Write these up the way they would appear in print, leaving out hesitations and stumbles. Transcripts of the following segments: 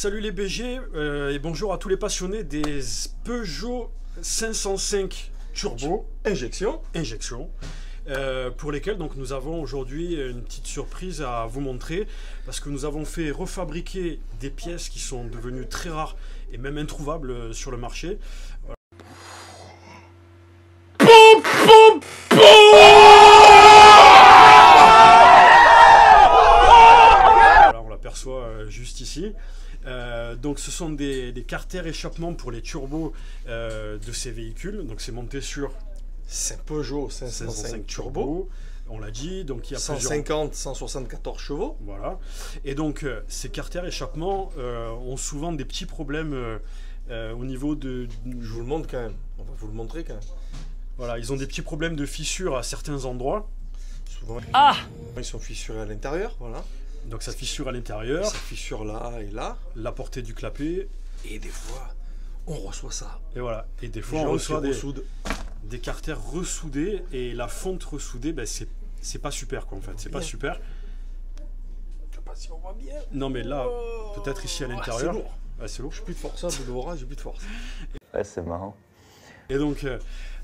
Salut les BG et bonjour à tous les passionnés des Peugeot 505 Turbo Injection, pour lesquels donc nous avons aujourd'hui une petite surprise à vous montrer parce que nous avons fait refabriquer des pièces qui sont devenues très rares et même introuvables sur le marché. Voilà, on l'aperçoit juste ici. Donc ce sont des carters échappement pour les turbos de ces véhicules. Donc c'est monté sur Peugeot 505 Turbo, on l'a dit, donc il y a 150, 174 chevaux. Voilà. Et donc ces carters échappement ont souvent des petits problèmes au niveau de... Je vous le montre quand même, on va vous le montrer quand même. Voilà, ils ont des petits problèmes de fissures à certains endroits. Souvent, ils sont fissurés à l'intérieur, voilà. Donc ça fissure à l'intérieur. Ça fissure là et là. La portée du clapet. Et des fois, on reçoit ça. Et voilà. Et des fois, on reçoit des carters ressoudés. Et la fonte ressoudée, ben, c'est pas super, quoi, en fait. C'est pas super. Je sais pas si on voit bien. Non, mais là, peut-être ici à l'intérieur. C'est lourd. Ouais, c'est lourd. J'ai plus de force, hein, Boudouara, j'ai plus de force. Ouais, c'est marrant. Et donc,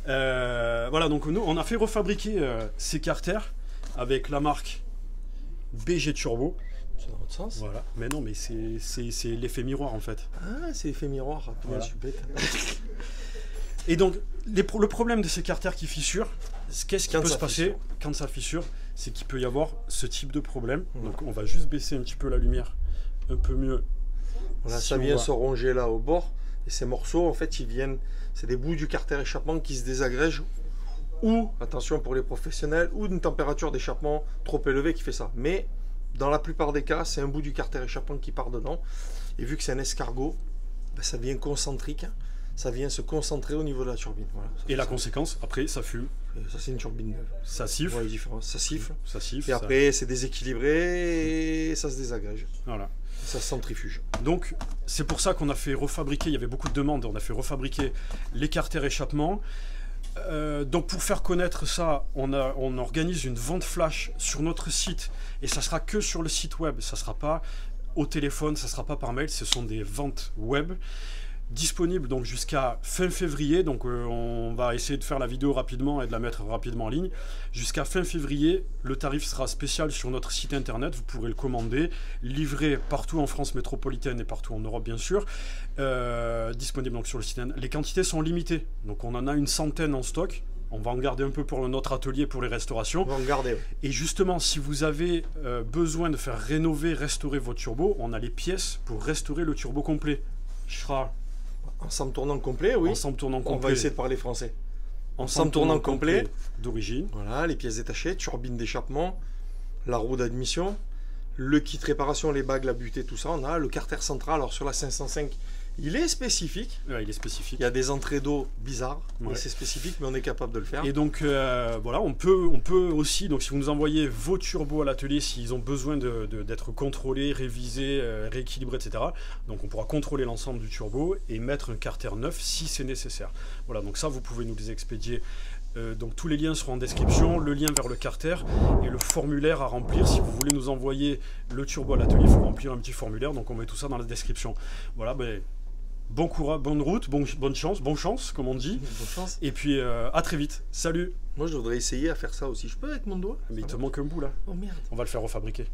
voilà. Donc, nous, on a fait refabriquer ces carters avec la marque BG Turbo. C'est dans l'autre sens. Voilà. Mais non, mais c'est l'effet miroir en fait. Ah, c'est l'effet miroir. Voilà. Je suis bête. Et donc, le problème de ces carters qui fissurent, qu'est-ce qui peut se passer quand ça fissure? C'est qu'il peut y avoir ce type de problème. Donc, on va juste baisser un petit peu la lumière, un peu mieux. Voilà, ça vient se ronger là au bord. Et ces morceaux, en fait, ils viennent. C'est des bouts du carter échappement qui se désagrègent. Ou, attention pour les professionnels, ou d'une température d'échappement trop élevée qui fait ça. Mais dans la plupart des cas, c'est un bout du carter échappement qui part dedans. Et vu que c'est un escargot, ben, ça vient concentrique. Ça vient se concentrer au niveau de la turbine. Voilà, et la conséquence, après, ça fume. Et ça, c'est une turbine neuve. Ça siffle. Ouais, ça siffle. Ça siffle. Et après, c'est déséquilibré et ça se désagrège. Voilà. Ça se centrifuge. Donc, c'est pour ça qu'on a fait refabriquer, il y avait beaucoup de demandes, on a fait refabriquer les carters échappement. Donc pour faire connaître ça, on organise une vente flash sur notre site et ça sera que sur le site web, ça sera pas au téléphone, ça sera pas par mail, ce sont des ventes web disponibles donc jusqu'à fin février. Donc on va essayer de faire la vidéo rapidement et de la mettre rapidement en ligne. Jusqu'à fin février, le tarif sera spécial sur notre site internet, vous pourrez le commander, livré partout en France métropolitaine et partout en Europe bien sûr. Disponible donc sur le site internet. Les quantités sont limitées, donc on en a une centaine en stock. On va en garder un peu pour notre atelier, pour les restaurations. On va en garder, oui. Et justement, si vous avez besoin de faire rénover, restaurer votre turbo, on a les pièces pour restaurer le turbo complet. Ensemble tournant complet, oui. Ensemble tournant complet. On va essayer de parler français. Ensemble tournant complet d'origine. Voilà, les pièces détachées, turbine d'échappement, la roue d'admission, le kit réparation, les bagues, la butée, tout ça. On a le carter central. Alors sur la 505, il est spécifique. Ouais, il est spécifique. Il y a des entrées d'eau bizarres, ouais. Mais c'est spécifique, mais on est capable de le faire. Et donc voilà, on peut aussi, donc si vous nous envoyez vos turbos à l'atelier, s'ils ont besoin d'être contrôlés, révisés, rééquilibrés, etc. Donc on pourra contrôler l'ensemble du turbo et mettre un carter neuf si c'est nécessaire. Voilà, donc ça vous pouvez nous les expédier. Donc tous les liens seront en description, le lien vers le carter et le formulaire à remplir. Si vous voulez nous envoyer le turbo à l'atelier, il faut remplir un petit formulaire, donc on met tout ça dans la description. Voilà, ben, bon courage, bonne route, bonne chance, comme on dit. Bonne chance. Et puis à très vite. Salut. Moi, je voudrais essayer à faire ça aussi. Je peux avec mon doigt? Mais il te manque un bout là. Oh merde. On va le faire refabriquer.